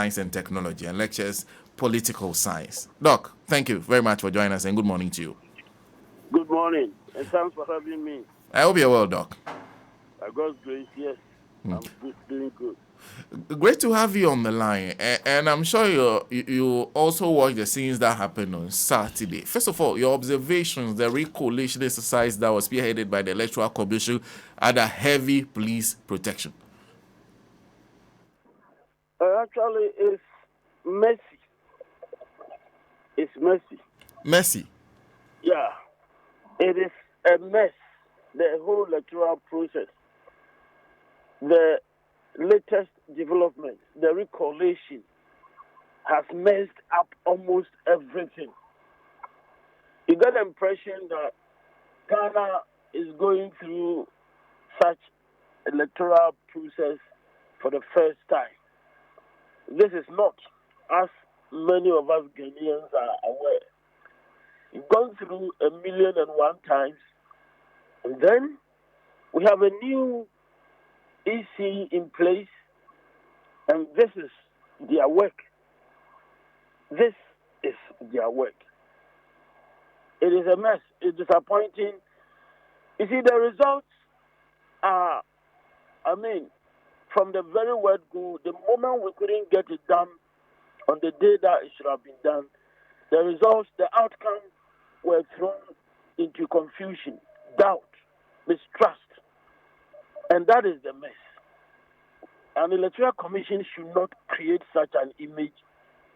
Science and Technology and lectures political science. Doc, thank you very much for joining us and good morning to you. Good morning, and thanks for having me. I hope you're well, Doc. By God's grace, yes, I'm doing good. Great to have you on the line, and I'm sure you also watched the scenes that happened on Saturday. First of all, your observations, the recoalition exercise that was spearheaded by the Electoral Commission under heavy police protection. Actually, it's messy. It's messy. Messy. Yeah, it is a mess. The whole electoral process, the latest development, the recoalition has messed up almost everything. You get the impression that Ghana is going through such electoral process for the first time. This is not, as many of us Ghanaians are aware. We've gone through 1,000,001 times, and then we have a new EC in place, and this is their work. This is their work. It is a mess. It's disappointing. You see, the results are, from the very word go, the moment we couldn't get it done on the day that it should have been done, the results, the outcome were thrown into confusion, doubt, mistrust. And that is the mess. An Electoral Commission should not create such an image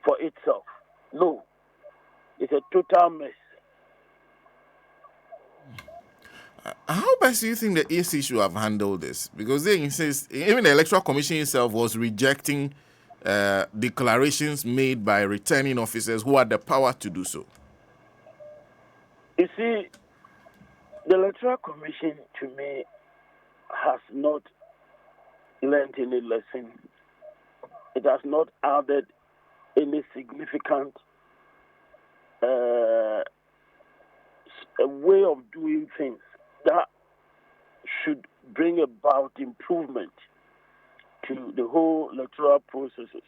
for itself. No. It's a total mess. How best do you think the EC should have handled this? Because they insist, even the Electoral Commission itself was rejecting declarations made by returning officers who had the power to do so. You see, the Electoral Commission, to me, has not learned any lesson. It has not added any significant a way of doing things that should bring about improvement to the whole electoral processes.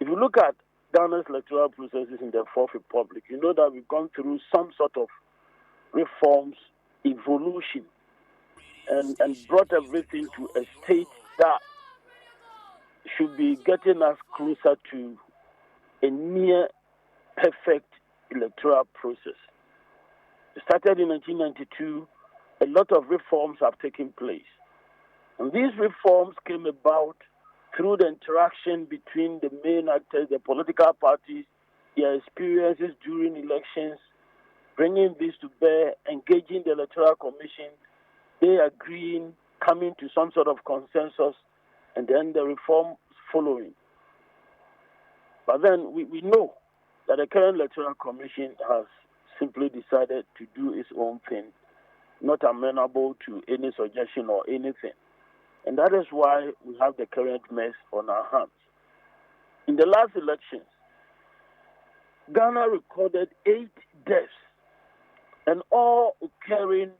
If you look at Ghana's electoral processes in the Fourth Republic, you know that we've gone through some sort of reforms, evolution, and brought everything to a state that should be getting us closer to a near perfect electoral process. It started in 1992. A lot of reforms have taken place. And these reforms came about through the interaction between the main actors, the political parties, their experiences during elections, bringing this to bear, engaging the Electoral Commission, they agreeing, coming to some sort of consensus, and then the reform following. But then we know that the current Electoral Commission has simply decided to do its own thing, not amenable to any suggestion or anything. And that is why we have the current mess on our hands. In the last elections, Ghana recorded 8 deaths, and all occurring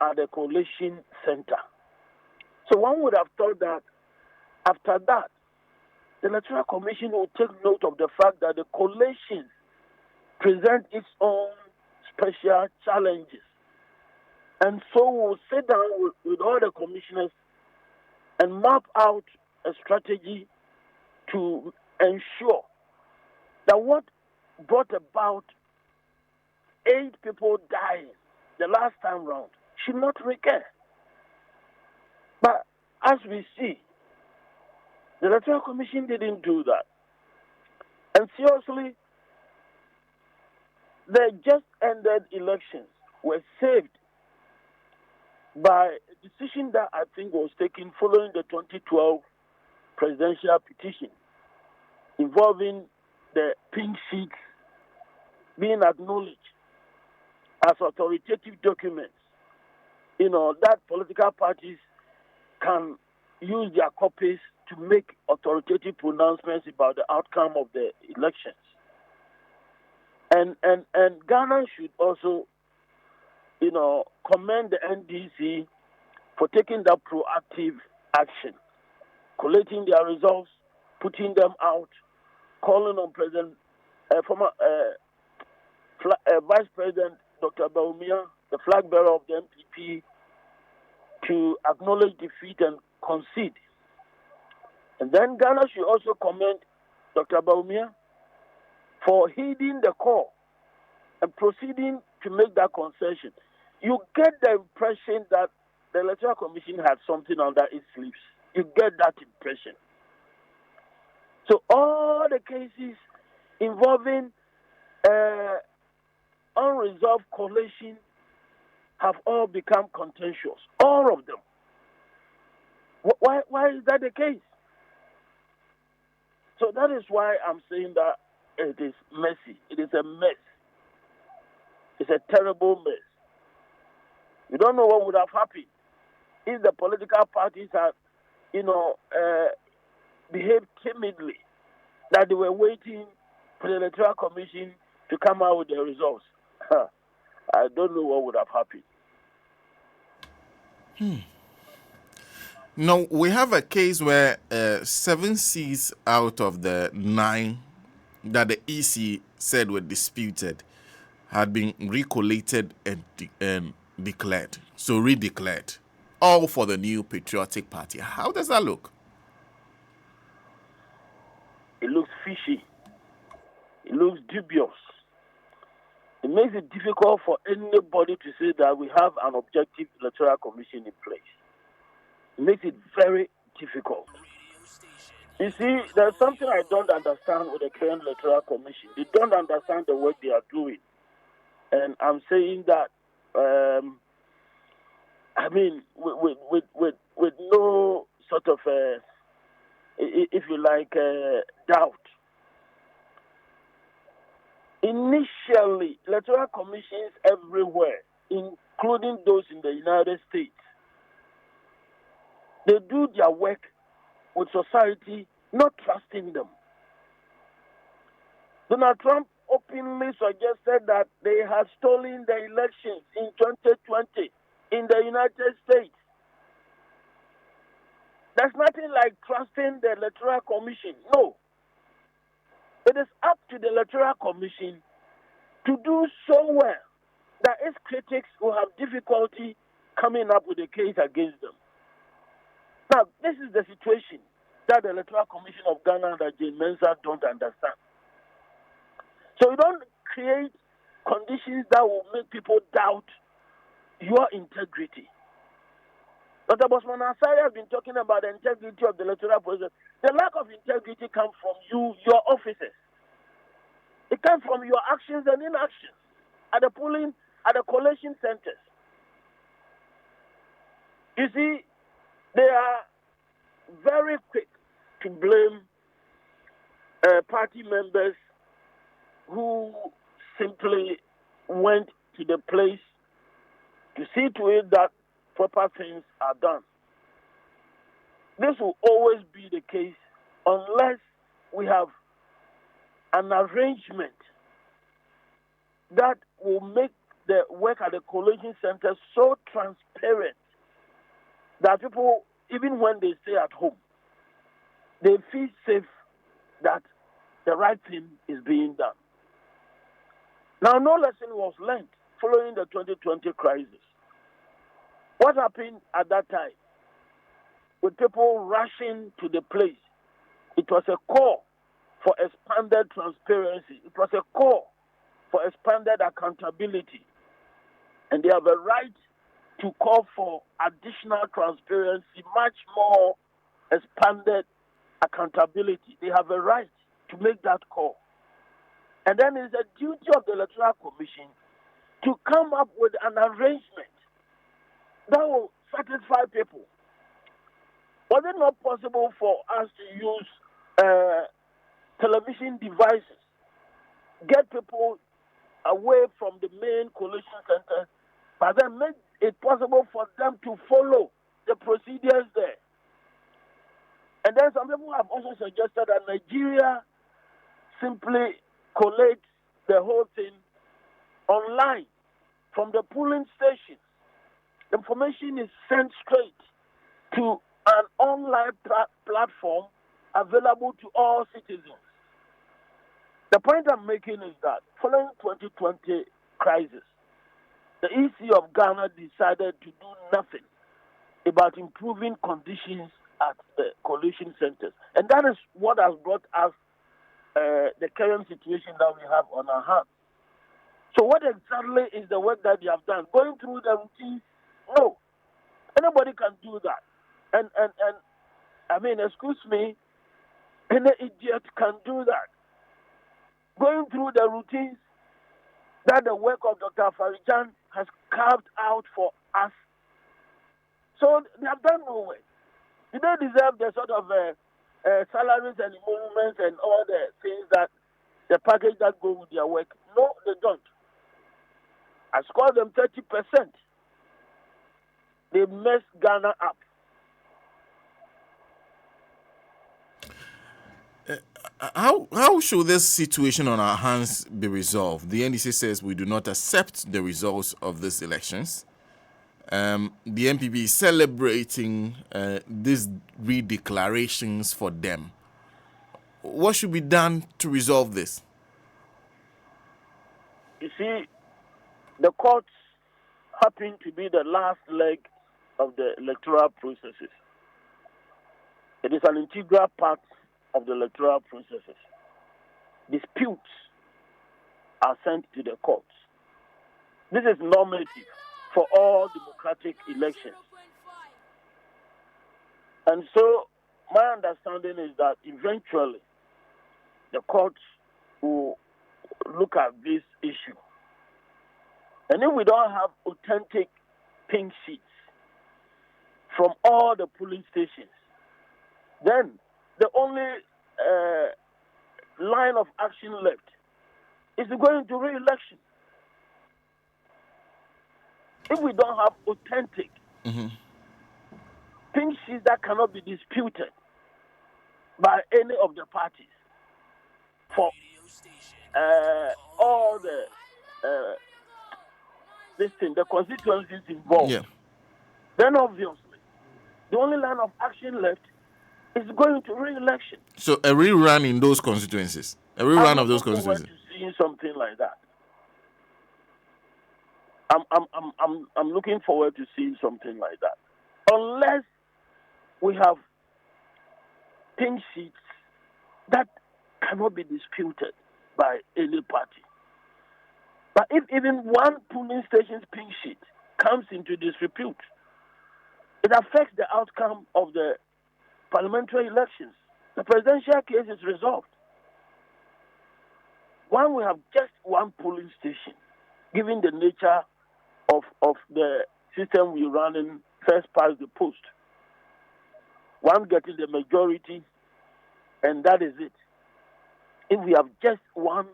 at the coalition center. So one would have thought that after that, the Electoral Commission will take note of the fact that the coalition present its own special challenges. And so we'll sit down with all the commissioners and map out a strategy to ensure that what brought about 8 people dying the last time round should not recur. But as we see, the Electoral Commission didn't do that. And seriously, the just ended elections were saved by a decision that I think was taken following the 2012 presidential petition involving the pink sheets being acknowledged as authoritative documents. You know, that political parties can use their copies to make authoritative pronouncements about the outcome of the elections. And Ghana should also, commend the NDC for taking that proactive action, collating their results, putting them out, calling on former Vice President Dr. Bawumia, the flag bearer of the MPP, to acknowledge defeat and concede. And then Ghana should also commend Dr. Bawumia for heeding the call and proceeding to make that concession. You get the impression that the Electoral Commission had something under its sleeves. You get that impression. So all the cases involving unresolved collation have all become contentious. All of them. Why is that the case? So that is why I'm saying that it is messy. It is a mess. It's a terrible mess. You don't know what would have happened if the political parties had, behaved timidly, that they were waiting for the Electoral Commission to come out with the results. I don't know what would have happened. No, we have a case where 7 seats out of the 9 that the EC said were disputed had been recollated and declared. So redeclared. All for the New Patriotic Party. How does that look? It looks fishy. It looks dubious. It makes it difficult for anybody to say that we have an objective Electoral Commission in place. It makes it very difficult. You see, there's something I don't understand with the current Electoral Commission. They don't understand the work they are doing. And I'm saying that, with no sort of, if you like, doubt. Initially, Electoral Commissions everywhere, including those in the United States, they do their work with society not trusting them. Donald Trump openly suggested that they had stolen the elections in 2020 in the United States. There's nothing like trusting the Electoral Commission. No. It is up to the Electoral Commission to do so well that its critics will have difficulty coming up with a case against them. Now, this is the situation that the Electoral Commission of Ghana and Jane Mensah don't understand. So you don't create conditions that will make people doubt your integrity. Dr. Bosman Asari has been talking about the integrity of the electoral process. The lack of integrity comes from you, your officers. It comes from your actions and inactions at the polling, at the collation centers. You see, they are very quick to blame party members who simply went to the place to see to it that proper things are done. This will always be the case unless we have an arrangement that will make the work at the collation center so transparent that people, even when they stay at home, they feel safe that the right thing is being done. Now, no lesson was learned following the 2020 crisis. What happened at that time? With people rushing to the place, it was a call for expanded transparency. It was a call for expanded accountability. And they have a right to call for additional transparency, much more expanded accountability. They have a right to make that call. And then it's the duty of the Electoral Commission to come up with an arrangement that will satisfy people. Was it not possible for us to use television devices, get people away from the main collation center, but then make it possible for them to follow the procedures there? And then some people have also suggested that Nigeria simply collates the whole thing online from the polling stations. The information is sent straight to an online platform available to all citizens. The point I'm making is that following 2020 crisis, the EC of Ghana decided to do nothing about improving conditions at the collation centers. And that is what has brought us the current situation that we have on our hands. So what exactly is the work that they have done? Going through the routines? No. Anybody can do that. And I mean, excuse me, any idiot can do that. Going through the routines that the work of Dr. Farijan has carved out for us. So they have done no way. Do they deserve the sort of salaries and emoluments and all the things that the package that go with their work? No, they don't. I score them 30%. They messed Ghana up. How should this situation on our hands be resolved? The NDC says we do not accept the results of these elections. The NPP is celebrating these redeclarations for them. What should be done to resolve this? You see, the courts happen to be the last leg of the electoral processes. It is an integral part of the electoral processes. Disputes are sent to the courts. This is normative for all democratic elections. And so my understanding is that eventually the courts will look at this issue. And if we don't have authentic pink sheets from all the polling stations, then the only line of action left is to go into re-election. If we don't have authentic pink sheets that cannot be disputed by any of the parties for all the the constituencies involved, then obviously the only line of action left is going to re-election. So a rerun in those constituencies, a rerun of those constituencies. I'm looking forward to seeing something like that. I'm looking forward to seeing something like that. Unless we have pink sheets that cannot be disputed by any party. But if even one polling station's pink sheet comes into disrepute, it affects the outcome of the parliamentary elections. The presidential case is resolved. When we have just one polling station, given the nature of the system we run in, first past the post, one getting the majority, and that is it. If we have just one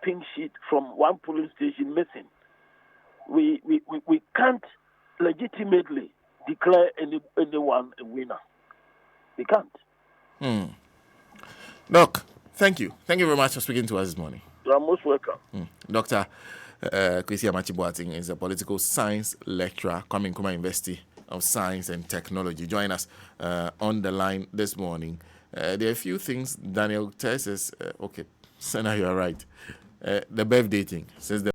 pink sheet from one polling station missing, we can't legitimately declare anyone a winner. We can't. Doc, thank you. Thank you very much for speaking to us this morning. You are most welcome. Dr. Amakye Boateng is a political science lecturer coming Nkrumah University of Science and Technology. Join us on the line this morning. There are a few things Daniel says. Okay, Senna, you are right. The birthday thing says the